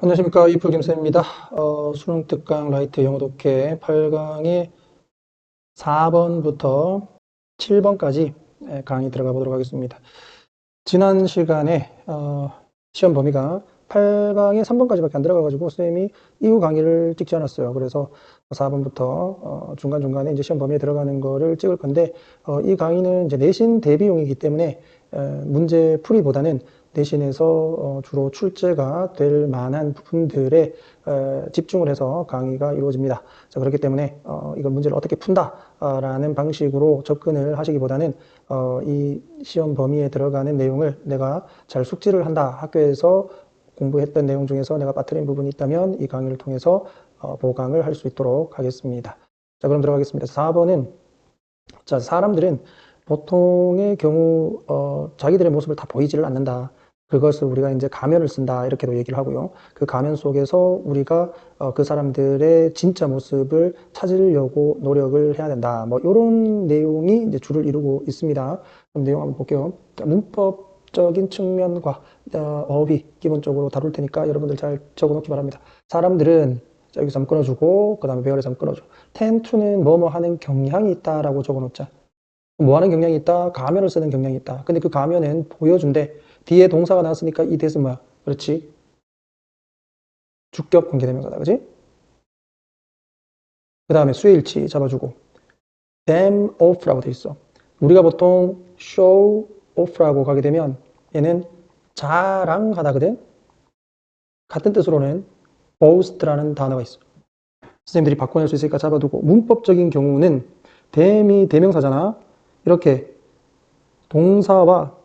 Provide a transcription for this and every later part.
안녕하십니까. 이프 김쌤입니다. 수능 특강 라이트 영어 독해 8강의 4번부터 7번까지 강의 들어가 보도록 하겠습니다. 지난 시간에 시험 범위가 8강의 3번까지밖에 안 들어가가지고 쌤이 이후 강의를 찍지 않았어요. 그래서 4번부터 중간중간에 이제 시험 범위에 들어가는 거를 찍을 건데 이 강의는 이제 내신 대비용이기 때문에 문제 풀이보다는 내신에서 주로 출제가 될 만한 부분들에 집중을 해서 강의가 이루어집니다. 자, 그렇기 때문에 이걸 문제를 어떻게 푼다라는 방식으로 접근을 하시기보다는 이 시험 범위에 들어가는 내용을 내가 잘 숙지를 한다. 학교에서 공부했던 내용 중에서 내가 빠뜨린 부분이 있다면 이 강의를 통해서 보강을 할 수 있도록 하겠습니다. 자, 그럼 들어가겠습니다. 4번은 자, 사람들은 보통의 경우 자기들의 모습을 다 보이지를 않는다. 그것을 우리가 이제 가면을 쓴다 이렇게도 얘기를 하고요. 그 가면 속에서 우리가 그 사람들의 진짜 모습을 찾으려고 노력을 해야 된다. 뭐 이런 내용이 이제 주를 이루고 있습니다. 그럼 내용 한번 볼게요. 문법적인 측면과 어휘 기본적으로 다룰 테니까 여러분들 잘 적어놓기 바랍니다. 사람들은 자, 여기서 한번 끊어주고 그 다음에 배열에서 한번 끊어줘. tend to는 뭐뭐 하는 경향이 있다라고 적어놓자. 뭐 하는 경향이 있다? 가면을 쓰는 경향이 있다. 근데 그 가면은 보여준대. 뒤에 동사가 나왔으니까 이 대은 뭐야? 그렇지. 주격 관계대명사다. 그지? 그 다음에 수일치 잡아주고. them off라고 돼 있어. 우리가 보통 show off라고 가게 되면 얘는 자랑하다거든? 같은 뜻으로는 boast라는 단어가 있어. 선생님들이 바꿔낼 수 있으니까 잡아두고. 문법적인 경우는 them이 대명사잖아. 이렇게 동사와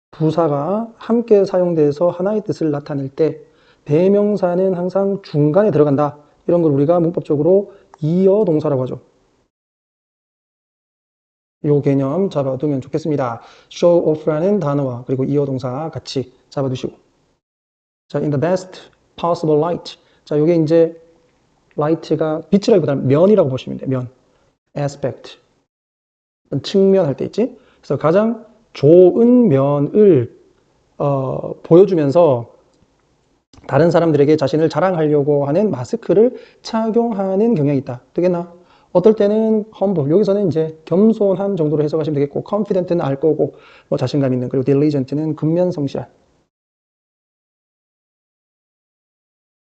부사가 함께 사용돼서 하나의 뜻을 나타낼 때 대명사는 항상 중간에 들어간다. 이런 걸 우리가 문법적으로 이어 동사라고 하죠. 이 개념 잡아두면 좋겠습니다. show off라는 단어와 그리고 이어 동사 같이 잡아두시고. 자, in the best possible light. 자, 요게 이제 light가 빛이라기보다는 면이라고 보시면 돼요. 면. aspect. 측면 할 때 있지? 그래서 가장 좋은 면을 보여주면서 다른 사람들에게 자신을 자랑하려고 하는 마스크를 착용하는 경향이 있다. 되겠나? 어떨 때는 humble, 여기서는 이제 겸손한 정도로 해석하시면 되겠고, confident는 알 거고, 뭐 자신감 있는, 그리고 diligent는 근면성실한.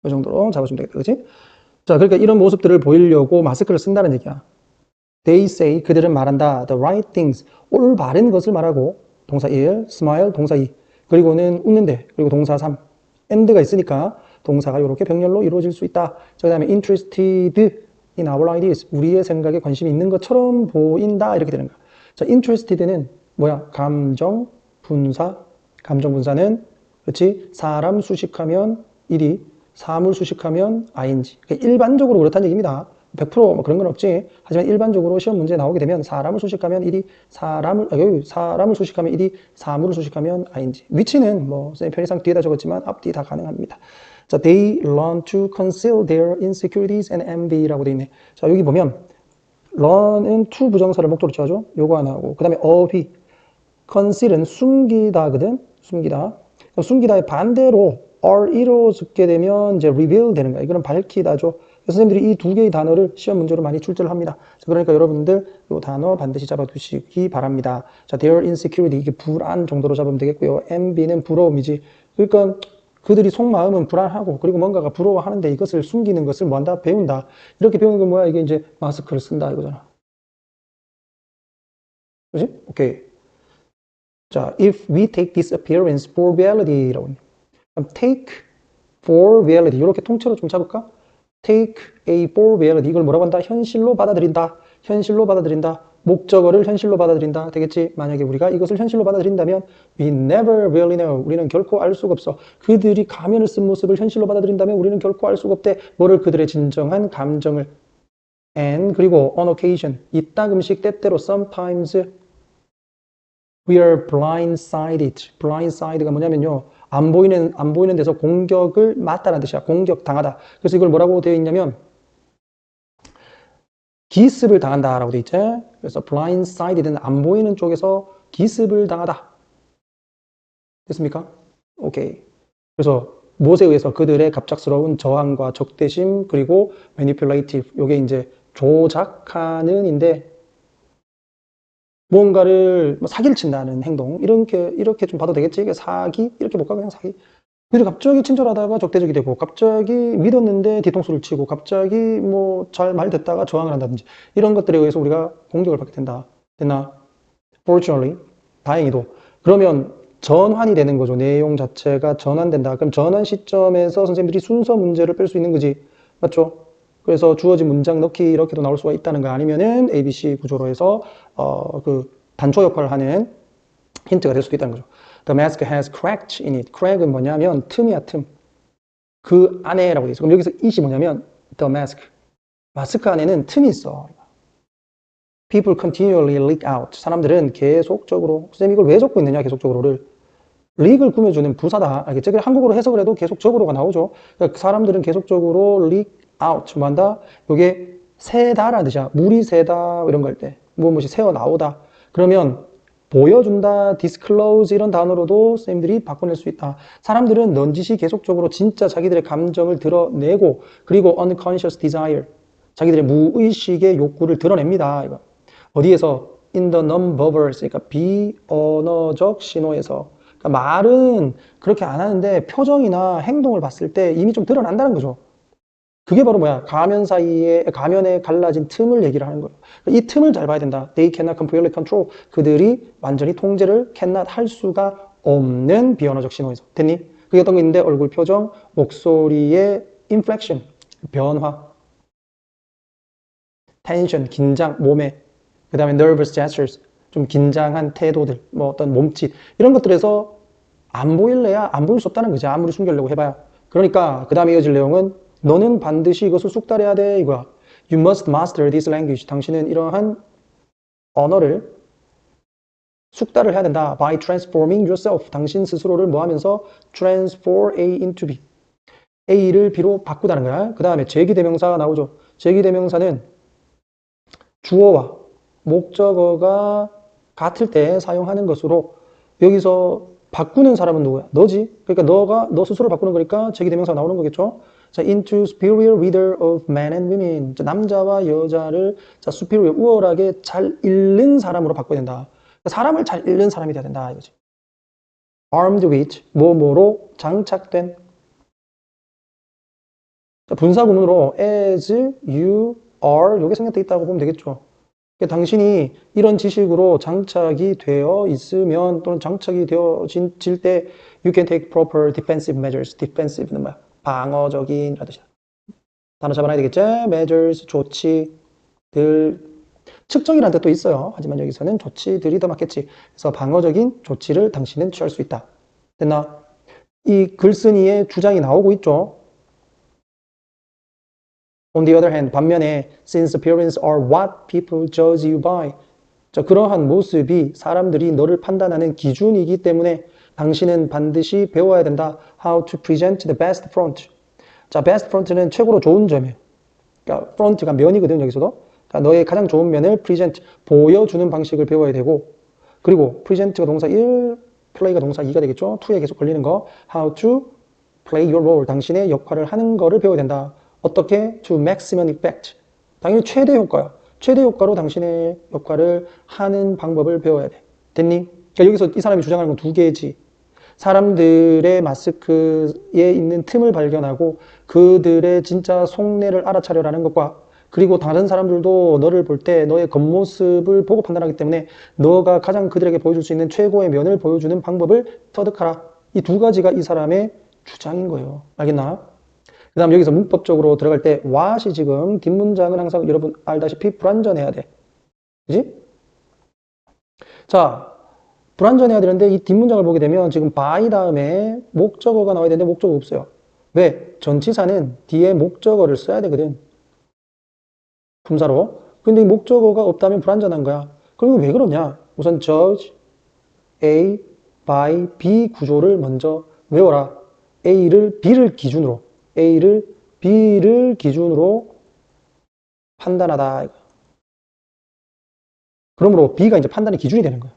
이 정도로 잡아주면 되겠다. 그치? 자, 그러니까 이런 모습들을 보이려고 마스크를 쓴다는 얘기야. They say, 그들은 말한다. The right things, 올바른 것을 말하고, 동사 1, smile, 동사 2, 그리고는 웃는데, 그리고 동사 3, and가 있으니까 동사가 이렇게 병렬로 이루어질 수 있다. 그 다음에 interested in our ideas, 우리의 생각에 관심이 있는 것처럼 보인다. 이렇게 되는 거야. 자, interested는 뭐야? 감정 분사. 감정 분사는 그렇지? 사람 수식하면 일이, 사물 수식하면 ing. 그러니까 일반적으로 그렇다는 얘기입니다. 100%뭐 그런 건 없지. 하지만 일반적으로 시험 문제 나오게 되면 사람을 수식하면 일이, 사람을 수식하면 일이, 사물을 수식하면 ing. 위치는 뭐 쌤 편의상 뒤에다 적었지만 앞뒤 다 가능합니다. 자, they learn to conceal their insecurities and envy라고 돼 있네. 자, 여기 보면 learn은 to 부정사를 목적으로 취하죠. 요거 하나 하고 그 다음에 어휘 conceal은 숨기다거든. 숨기다. 숨기다의 반대로 re로 듣게 되면 이제 reveal 되는 거야. 이거는 밝히다죠. 선생님들이 이 두 개의 단어를 시험 문제로 많이 출제를 합니다. 그러니까 여러분들 이 단어 반드시 잡아두시기 바랍니다. 자, their insecurity, 이게 불안 정도로 잡으면 되겠고요. envy는 부러움이지. 그러니까 그들이 속마음은 불안하고 그리고 뭔가가 부러워하는데 이것을 숨기는 것을 뭐한다? 배운다. 이렇게 배우는 건 뭐야? 이게 이제 마스크를 쓴다 이거잖아. 그지? 오케이. 자, if we take this appearance for reality라고. 그럼 take for reality 이렇게 통째로 좀 잡을까? take a for reality 이걸 뭐라고 한다? 현실로 받아들인다. 현실로 받아들인다. 목적어를 현실로 받아들인다. 되겠지? 만약에 우리가 이것을 현실로 받아들인다면 we never really know. 우리는 결코 알 수가 없어. 그들이 가면을 쓴 모습을 현실로 받아들인다면 우리는 결코 알 수가 없대. 뭐를? 그들의 진정한 감정을. and 그리고 on occasion 이따금씩 때때로 sometimes we are blindsided. blindsided가 뭐냐면요. 안 보이는 데서 공격을 맞다라는 뜻이야. 공격당하다. 그래서 이걸 뭐라고 되어 있냐면, 기습을 당한다라고 되어 있지. 그래서 blindsided는 안 보이는 쪽에서 기습을 당하다. 됐습니까? 오케이. 그래서 무엇에 의해서 그들의 갑작스러운 저항과 적대심 그리고 manipulative 요게 이제 조작하는인데 무언가를 사기를 친다는 행동 이렇게 좀 봐도 되겠지? 이게 사기 이렇게 볼까 그냥 사기. 그래서 갑자기 친절하다가 적대적이 되고 갑자기 믿었는데 뒤통수를 치고 갑자기 뭐 잘 말 듣다가 저항을 한다든지 이런 것들에 의해서 우리가 공격을 받게 된다. 됐나? Fortunately 다행히도 그러면 전환이 되는 거죠. 내용 자체가 전환된다. 그럼 전환 시점에서 선생님들이 순서 문제를 뺄 수 있는 거지. 맞죠? 그래서 주어진 문장 넣기 이렇게도 나올 수가 있다는 거 아니면은 ABC 구조로 해서 그 단초 역할을 하는 힌트가 될 수도 있다는 거죠. The mask has cracked in it. crack은 뭐냐면 틈이야, 틈. 그 안에라고 돼 있어. 그럼 여기서 it이 뭐냐면 the mask. 마스크 안에는 틈이 있어. People continually leak out. 사람들은 계속적으로, 쌤 이걸 왜 적고 있느냐, 계속적으로를. leak을 꾸며주는 부사다. 알겠죠? 그래, 한국어로 해석을 해도 계속적으로가 나오죠. 그러니까 사람들은 계속적으로 leak out. 뭐 한다? 요게 새다라는 뜻이야. 물이 새다, 이런 거 할 때. 무엇이 새어 나오다. 그러면 보여준다, disclose 이런 단어로도 쌤들이 바꿔낼 수 있다. 사람들은 넌지시 계속적으로 진짜 자기들의 감정을 드러내고 그리고 unconscious desire, 자기들의 무의식의 욕구를 드러냅니다. 이거. 어디에서? in the non-verbals, 그러니까 비언어적 신호에서. 그러니까 말은 그렇게 안 하는데 표정이나 행동을 봤을 때 이미 좀 드러난다는 거죠. 그게 바로 뭐야? 가면에 갈라진 틈을 얘기를 하는 거예요. 이 틈을 잘 봐야 된다. They cannot completely control. 그들이 완전히 통제를 cannot 할 수가 없는 비언어적 신호에서. 됐니? 그게 어떤 거 있는데 얼굴 표정, 목소리의 inflection, 변화, tension, 긴장, 몸에, 그 다음에 nervous gestures, 좀 긴장한 태도들, 뭐 어떤 몸짓, 이런 것들에서 안 보일래야 안 보일 수 없다는 거지. 아무리 숨기려고 해봐야. 그러니까 그 다음에 이어질 내용은 너는 반드시 이것을 숙달해야 돼 이거야. You must master this language. 당신은 이러한 언어를 숙달을 해야 된다. By transforming yourself. 당신 스스로를 뭐 하면서 transform A into B. A를 B로 바꾸다는 거야. 그 다음에 제기대명사가 나오죠. 제기대명사는 주어와 목적어가 같을 때 사용하는 것으로 여기서 바꾸는 사람은 누구야? 너지. 그러니까 너 스스로 바꾸는 거니까 제기대명사가 나오는 거겠죠. 자, into superior reader of men and women. 자, 남자와 여자를 자, superior, 우월하게 잘 읽는 사람으로 바꿔야 된다. 그러니까 사람을 잘 읽는 사람이 돼야 된다 이거지. armed with, 뭐뭐로 장착된. 자, 분사구문으로 as you are, 요게 생략되어 있다고 보면 되겠죠. 그러니까 당신이 이런 지식으로 장착이 되어 있으면 또는 장착이 되어질 때 you can take proper defensive measures. defensive는 뭐야? 방어적인 뜻이야. 단어 잡아놔야 되겠죠? measures, 조치들. 측정이라는 뜻도 있어요. 하지만 여기서는 조치들이 더 맞겠지. 그래서 방어적인 조치를 당신은 취할 수 있다. 됐나? 이 글쓴이의 주장이 나오고 있죠. On the other hand, 반면에 since appearances are what people judge you by. 자, 그러한 모습이 사람들이 너를 판단하는 기준이기 때문에 당신은 반드시 배워야 된다. How to present the best front. 자, best front는 최고로 좋은 점이에요. 그러니까 front가 면이거든, 여기서도. 그러니까 너의 가장 좋은 면을 present, 보여주는 방식을 배워야 되고, 그리고 present가 동사 1, play가 동사 2가 되겠죠. to에 계속 걸리는 거. How to play your role. 당신의 역할을 하는 거를 배워야 된다. 어떻게? To maximum effect. 당연히 최대 효과야. 최대 효과로 당신의 역할을 하는 방법을 배워야 돼. 됐니? 그러니까 여기서 이 사람이 주장하는 건 두 개지. 사람들의 마스크에 있는 틈을 발견하고 그들의 진짜 속내를 알아차려라는 것과 그리고 다른 사람들도 너를 볼 때 너의 겉모습을 보고 판단하기 때문에 너가 가장 그들에게 보여줄 수 있는 최고의 면을 보여주는 방법을 터득하라. 이 두 가지가 이 사람의 주장인 거예요. 알겠나? 그 다음 여기서 문법적으로 들어갈 때 what이 지금 뒷문장은 항상 여러분 알다시피 불완전해야 돼. 그지? 자, 불완전해야 되는데 이 뒷문장을 보게 되면 지금 by 다음에 목적어가 나와야 되는데 목적어 없어요. 왜? 전치사는 뒤에 목적어를 써야 되거든. 품사로. 근데 이 목적어가 없다면 불완전한 거야. 그럼 왜 그러냐? 우선 judge A by B 구조를 먼저 외워라. A를 B를 기준으로 판단하다. 그러므로 B가 이제 판단의 기준이 되는 거야.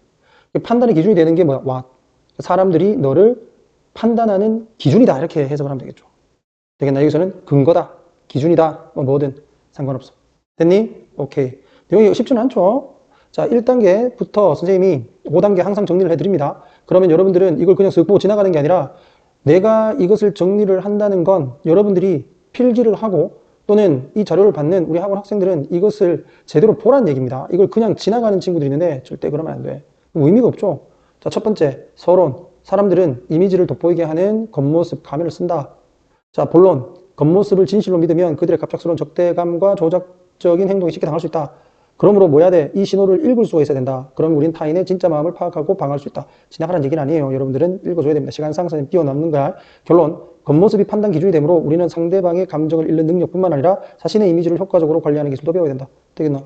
판단의 기준이 되는 게 뭐야? what. 사람들이 너를 판단하는 기준이다. 이렇게 해석을 하면 되겠죠. 되겠나? 여기서는 근거다, 기준이다, 뭐든 상관없어. 됐니? 오케이. 여기 쉽지는 않죠? 자, 1단계부터 선생님이 5단계 항상 정리를 해드립니다. 그러면 여러분들은 이걸 그냥 쓱 보고 지나가는 게 아니라 내가 이것을 정리를 한다는 건 여러분들이 필기를 하고 또는 이 자료를 받는 우리 학원 학생들은 이것을 제대로 보란 얘기입니다. 이걸 그냥 지나가는 친구들이 있는데 절대 그러면 안 돼. 의미가 없죠. 자, 첫 번째, 서론. 사람들은 이미지를 돋보이게 하는 겉모습, 가면을 쓴다. 자, 본론. 겉모습을 진실로 믿으면 그들의 갑작스러운 적대감과 조작적인 행동이 쉽게 당할 수 있다. 그러므로 뭐 해야 돼? 이 신호를 읽을 수가 있어야 된다. 그럼 우린 타인의 진짜 마음을 파악하고 방어할 수 있다. 지나가라는 얘기는 아니에요. 여러분들은 읽어줘야 됩니다. 시간상 선생님 뛰어넘는 거야. 결론. 겉모습이 판단 기준이 되므로 우리는 상대방의 감정을 읽는 능력뿐만 아니라 자신의 이미지를 효과적으로 관리하는 기술도 배워야 된다. 되겠나?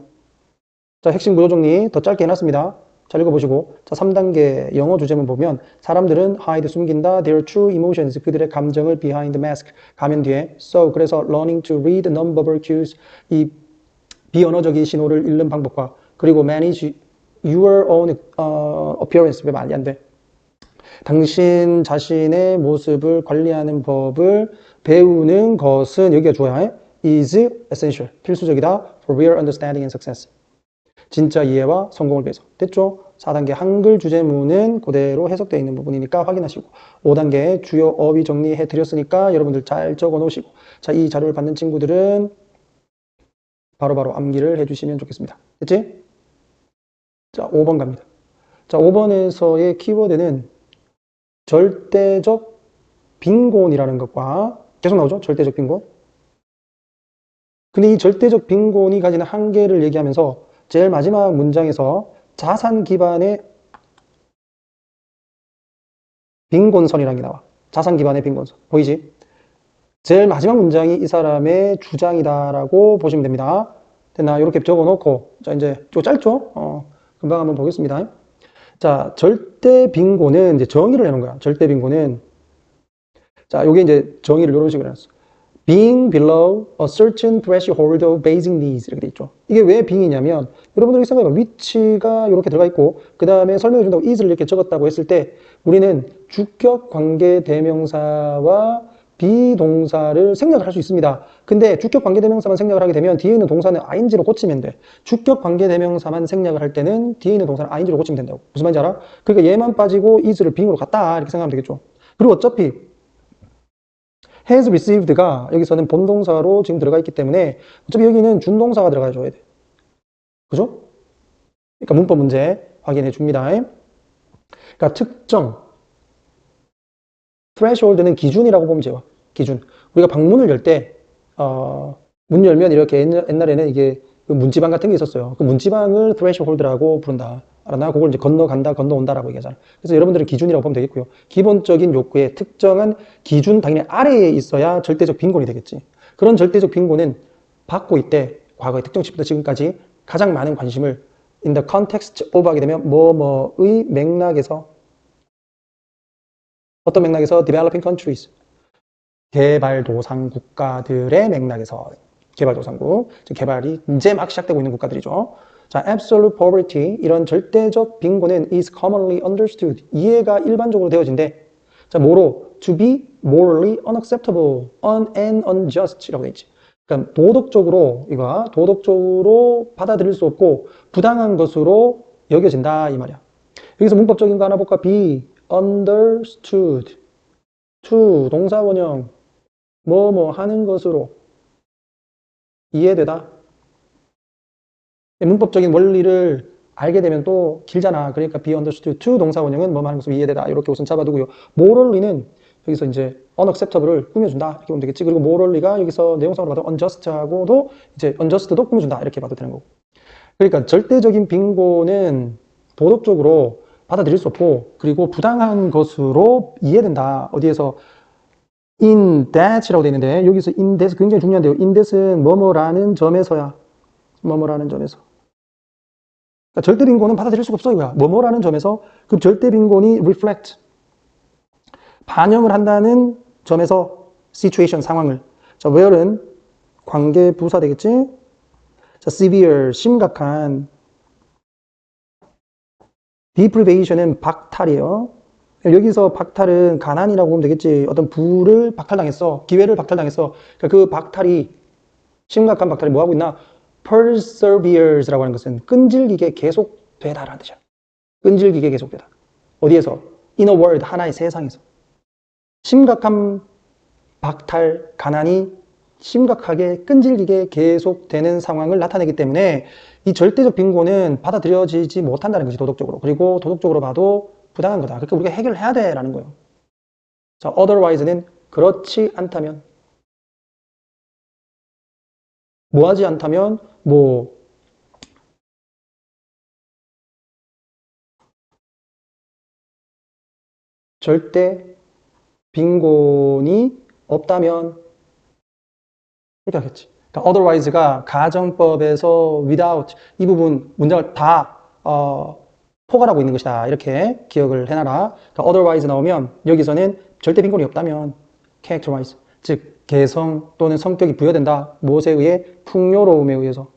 자, 핵심 구조 정리 더 짧게 해놨습니다. 잘 읽어보시고. 자, 3단계 영어 주제문 보면 사람들은 hide, 숨긴다, their true emotions, 그들의 감정을 behind the mask, 가면 뒤에 so, 그래서 learning to read non-verbal cues, 이 비언어적인 신호를 읽는 방법과 그리고 manage your own appearance, 왜 말이 안 돼? 당신 자신의 모습을 관리하는 법을 배우는 것은 여기가 좋아요. is essential, 필수적이다 for real understanding and success. 진짜 이해와 성공을 위해서. 됐죠? 4단계 한글 주제문은 그대로 해석되어 있는 부분이니까 확인하시고 5단계 주요 어휘 정리해 드렸으니까 여러분들 잘 적어 놓으시고 자, 이 자료를 받는 친구들은 바로바로 암기를 해주시면 좋겠습니다. 됐지? 자, 5번 갑니다. 자, 5번에서의 키워드는 절대적 빈곤이라는 것과 계속 나오죠? 절대적 빈곤. 근데 이 절대적 빈곤이 가지는 한계를 얘기하면서 제일 마지막 문장에서 자산 기반의 빈곤선이라는 게 나와. 자산 기반의 빈곤선. 보이지? 제일 마지막 문장이 이 사람의 주장이다라고 보시면 됩니다. 됐나? 이렇게 적어 놓고, 자, 이제 좀 짧죠? 금방 한번 보겠습니다. 자, 절대 빈곤은 이제 정의를 해놓은 거야. 절대 빈곤은. 자, 요게 이제 정의를 이런 식으로 해놨어. being below a certain threshold of basic needs 이렇게 돼 있죠. 이게 왜 being이냐면 여러분들이 생각해봐. 위치가 이렇게 들어가 있고 그 다음에 설명해 준다고 is를 이렇게 적었다고 했을 때 우리는 주격 관계 대명사와 비동사를 생략을 할 수 있습니다. 근데 주격 관계 대명사만 생략을 하게 되면 뒤에 있는 동사는 ing로 고치면 돼. 주격 관계 대명사만 생략을 할 때는 뒤에 있는 동사는 ing로 고치면 된다고. 무슨 말인지 알아? 그러니까 얘만 빠지고 is를 being으로 갔다 이렇게 생각하면 되겠죠. 그리고 어차피 has received가 여기서는 본동사로 지금 들어가 있기 때문에 어차피 여기는 준동사가 들어가 줘야 돼. 그죠? 그러니까 문법 문제 확인해 줍니다. 그러니까 특정 threshold는 기준이라고 보면 돼요. 기준. 우리가 방문을 열 때 문 열면 이렇게 옛날에는 이게 그 문지방 같은 게 있었어요. 그 문지방을 threshold라고 부른다. 알았나? 그걸 이제 건너간다, 건너온다라고 얘기하잖아. 그래서 여러분들은 기준이라고 보면 되겠고요. 기본적인 욕구의 특정한 기준 당연히 아래에 있어야 절대적 빈곤이 되겠지. 그런 절대적 빈곤은 받고 있대. 과거의 특정 시부터 지금까지 가장 많은 관심을 in the context of 하게 되면 뭐뭐의 맥락에서 어떤 맥락에서 developing countries 개발도상 국가들의 맥락에서 개발도상국, 즉 개발이 이제 막 시작되고 있는 국가들이죠. 자, absolute poverty, 이런 절대적 빈곤은 is commonly understood, 이해가 일반적으로 되어진대. 자, 뭐로? to be morally unacceptable, and unjust이라고 돼 있지. 그러니까 도덕적으로, 이거 도덕적으로 받아들일 수 없고 부당한 것으로 여겨진다 이 말이야. 여기서 문법적인 거 하나 볼까? be understood, to 동사 원형, 뭐뭐 하는 것으로 이해되다. 문법적인 원리를 알게 되면 또 길잖아. 그러니까 be understood to 동사 원형은 뭐뭐 하는 것으로 이해되다. 이렇게 우선 잡아두고요. morally는 여기서 이제 unacceptable을 꾸며준다. 이렇게 보면 되겠지. 그리고 morally가 여기서 내용상으로 봐도 unjust하고도 이제 unjust도 꾸며준다. 이렇게 봐도 되는 거고. 그러니까 절대적인 빈곤은 도덕적으로 받아들일 수 없고 그리고 부당한 것으로 이해된다. 어디에서 in that이라고 되어 있는데 여기서 in that 굉장히 중요한데요. in that은 뭐뭐라는 점에서야. 뭐뭐라는 점에서. 그러니까 절대 빈곤은 받아들일 수가 없어 이거야. 뭐뭐라는 점에서 그 절대 빈곤이 reflect 반영을 한다는 점에서 situation 상황을. 자, where는 관계 부사 되겠지? 자, severe 심각한 deprivation은 박탈이에요. 여기서 박탈은 가난이라고 보면 되겠지. 어떤 부를 박탈당했어. 기회를 박탈당했어. 그러니까 그 박탈이, 심각한 박탈이 뭐하고 있나? perseveres라고 하는 것은 끈질기게 계속되다라는 뜻이야. 끈질기게 계속되다. 어디에서? In a world, 하나의 세상에서. 심각한 박탈, 가난이 심각하게 끈질기게 계속되는 상황을 나타내기 때문에 이 절대적 빈곤은 받아들여지지 못한다는 것이 도덕적으로. 그리고 도덕적으로 봐도 부당한 거다. 그러니까 우리가 해결해야 돼라는 거예요. 자, otherwise는 그렇지 않다면, 뭐 하지 않다면, 절대 빈곤이 없다면 이렇게 하겠지. 그러니까 otherwise가 가정법에서 without 이 부분 문장을 다 포괄하고 있는 것이다. 이렇게 기억을 해놔라. 그러니까 otherwise 나오면 여기서는 절대 빈곤이 없다면 characterize, 즉 개성 또는 성격이 부여된다. 무엇에 의해? 풍요로움에 의해서.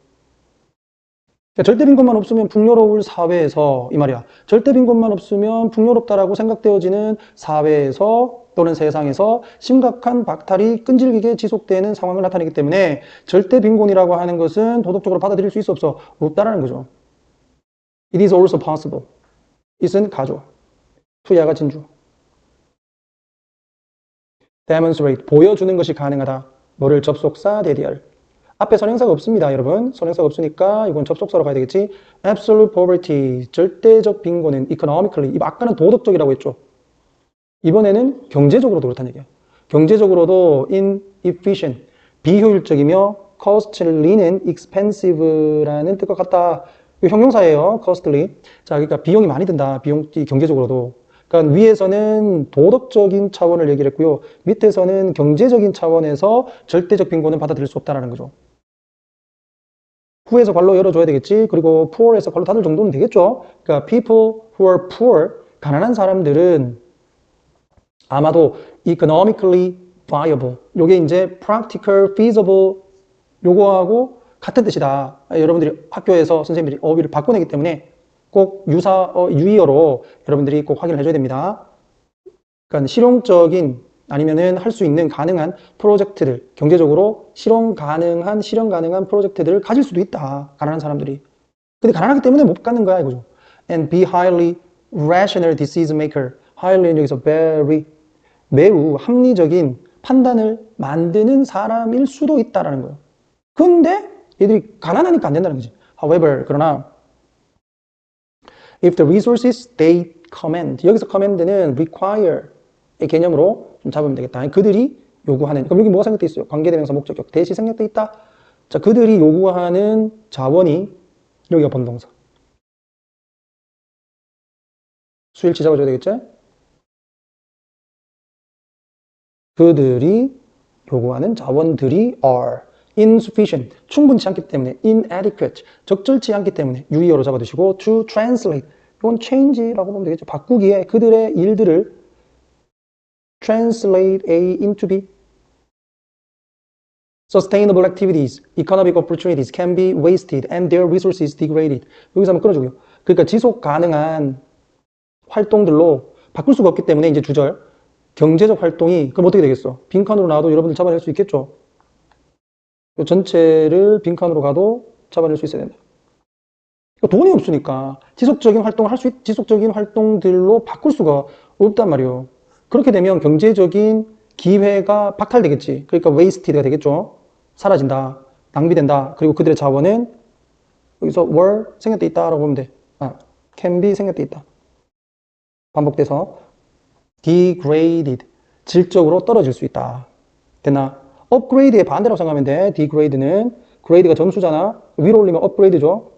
그러니까 절대 빈곤만 없으면 풍요로울 사회에서 이 말이야. 절대 빈곤만 없으면 풍요롭다라고 생각되어지는 사회에서 또는 세상에서 심각한 박탈이 끈질기게 지속되는 상황을 나타내기 때문에 절대 빈곤이라고 하는 것은 도덕적으로 받아들일 수 있어 없어? 없다라는 거죠. It is also possible. it은 가조, 투야가 진주. demonstrate, 보여주는 것이 가능하다. 뭐를? 접속사, 대디얼. 앞에 선행사가 없습니다, 여러분. 선행사가 없으니까 이건 접속사로 가야 되겠지. absolute poverty, 절대적 빈곤은 economically, 아까는 도덕적이라고 했죠. 이번에는 경제적으로도 그렇다는 얘기야. 경제적으로도 inefficient, 비효율적이며 costly는 expensive라는 뜻과 같다. 이 형용사예요, costly. 자, 그러니까 비용이 많이 든다. 비용이 경제적으로도. 그러니까 위에서는 도덕적인 차원을 얘기를 했고요. 밑에서는 경제적인 차원에서 절대적 빈곤은 받아들일 수 없다는 거죠. who에서 괄호 열어줘야 되겠지. 그리고 poor에서 괄호 닫을 정도는 되겠죠. 그러니까 people who are poor, 가난한 사람들은 아마도 economically viable, 요게 이제 practical, feasible 요거하고 같은 뜻이다. 여러분들이 학교에서 선생님들이 어휘를 바꿔내기 때문에 꼭 유의어로 여러분들이 꼭 확인을 해줘야 됩니다. 그러니까 실용적인 아니면은 할 수 있는 가능한 프로젝트들, 경제적으로 실현 가능한 프로젝트들을 가질 수도 있다. 가난한 사람들이. 근데 가난하기 때문에 못 갖는 거야 이거죠. And be highly rational decision maker. highly는 여기서 very, 매우 합리적인 판단을 만드는 사람일 수도 있다라는 거예요. 근데 얘들이 가난하니까 안 된다는 거지. However, 그러나 if the resources they command, 여기서 command는 require의 개념으로 좀 잡으면 되겠다. 그들이 요구하는, 그럼 여기 뭐가 생략돼 있어요? 관계대명사 목적격 대시 생략돼 있다. 자, 그들이 요구하는 자원이, 여기가 본동사. 수일치 잡아줘야 되겠죠? 그들이 요구하는 자원들이 are insufficient, 충분치 않기 때문에, inadequate, 적절치 않기 때문에 유의어로 잡아두시고 to translate, 이건 change라고 보면 되겠죠. 바꾸기에 그들의 일들을 translate A into B. Sustainable activities, economic opportunities can be wasted and their resources degraded. 여기서 한번 끊어주고요. 그러니까 지속 가능한 활동들로 바꿀 수가 없기 때문에 이제 주절 경제적 활동이 그럼 어떻게 되겠어? 빈칸으로 나와도 여러분들 잡아낼 수 있겠죠? 전체를 빈칸으로 가도 잡아낼 수 있어야 된다. 돈이 없으니까 지속적인 활동을 지속적인 활동들로 바꿀 수가 없단 말이에요. 그렇게 되면 경제적인 기회가 박탈되겠지. 그러니까 wasted가 되겠죠. 사라진다. 낭비된다. 그리고 그들의 자원은 여기서 were 생략돼 있다라고 보면 돼. can be 생략돼 있다. 반복돼서 degraded, 질적으로 떨어질 수 있다. 됐나? upgrade의 반대라고 생각하면 돼. degrade는 grade가 점수잖아. 위로 올리면 upgrade죠.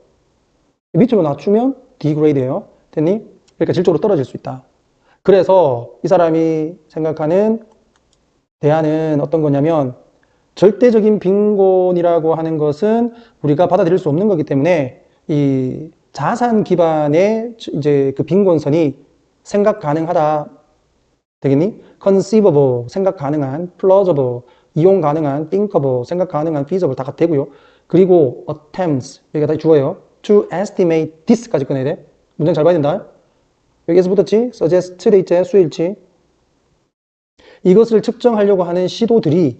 밑으로 낮추면 degrade예요. 됐니? 그러니까 질적으로 떨어질 수 있다. 그래서 이 사람이 생각하는 대안은 어떤 거냐면 절대적인 빈곤이라고 하는 것은 우리가 받아들일 수 없는 거기 때문에 이 자산 기반의 이제 그 빈곤선이 생각 가능하다. 되겠니? conceivable, 생각 가능한, plausible, 이용 가능한, thinkable, 생각 가능한, feasible 다 되고요. 그리고 attempts, 여기가 다 주어요. to estimate this까지 꺼내야 돼. 문장 잘 봐야 된다. 여기에서 붙었지? suggest 돼 있지? 수일치. 이것을 측정하려고 하는 시도들이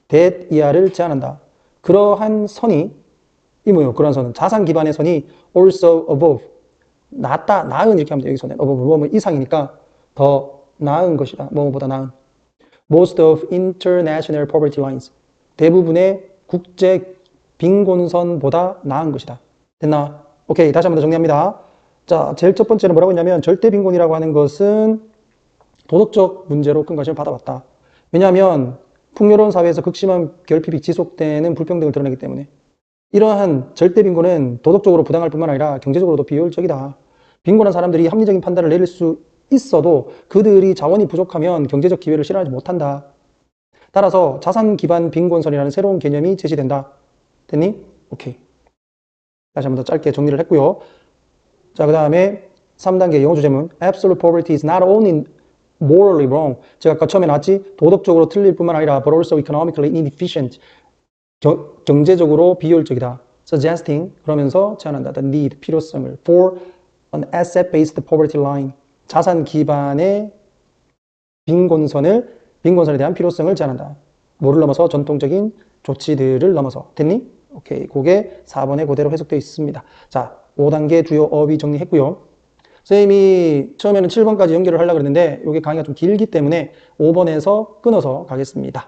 that 이하를 제한한다. 그러한 선이 이 뭐예요? 그러한 선은 자산 기반의 선이 also above 낫다, 나은 이렇게 하면 돼요. 여기서는 above 뭐뭐 이상이니까 더 나은 것이다. 뭐뭐보다 나은. Most of international poverty lines 대부분의 국제 빈곤선보다 나은 것이다. 됐나? 오케이, 다시 한 번 더 정리합니다. 자, 제일 첫 번째는 뭐라고 했냐면 절대 빈곤이라고 하는 것은 도덕적 문제로 큰 관심을 받아왔다. 왜냐하면 풍요로운 사회에서 극심한 결핍이 지속되는 불평등을 드러내기 때문에 이러한 절대 빈곤은 도덕적으로 부당할 뿐만 아니라 경제적으로도 비효율적이다. 빈곤한 사람들이 합리적인 판단을 내릴 수 있어도 그들이 자원이 부족하면 경제적 기회를 실현하지 못한다. 따라서 자산 기반 빈곤선이라는 새로운 개념이 제시된다. 됐니? 오케이. 다시 한 번 더 짧게 정리를 했고요. 자, 그 다음에 3단계 영어 주제문 Absolute poverty is not only morally wrong. 제가 아까 처음에 나왔지? 도덕적으로 틀릴 뿐만 아니라 but also economically inefficient. 경제적으로 비효율적이다. Suggesting 그러면서 제안한다. The need, 필요성을 for an asset-based poverty line. 자산 기반의 빈곤선에 대한 필요성을 제안한다. 뭐를 넘어서? 전통적인 조치들을 넘어서. 됐니? 오케이. 그게 4번에 그대로 해석되어 있습니다. 자, 5단계 주요 어휘 정리했고요. 선생님이 처음에는 7번까지 연결을 하려고 했는데 이게 강의가 좀 길기 때문에 5번에서 끊어서 가겠습니다.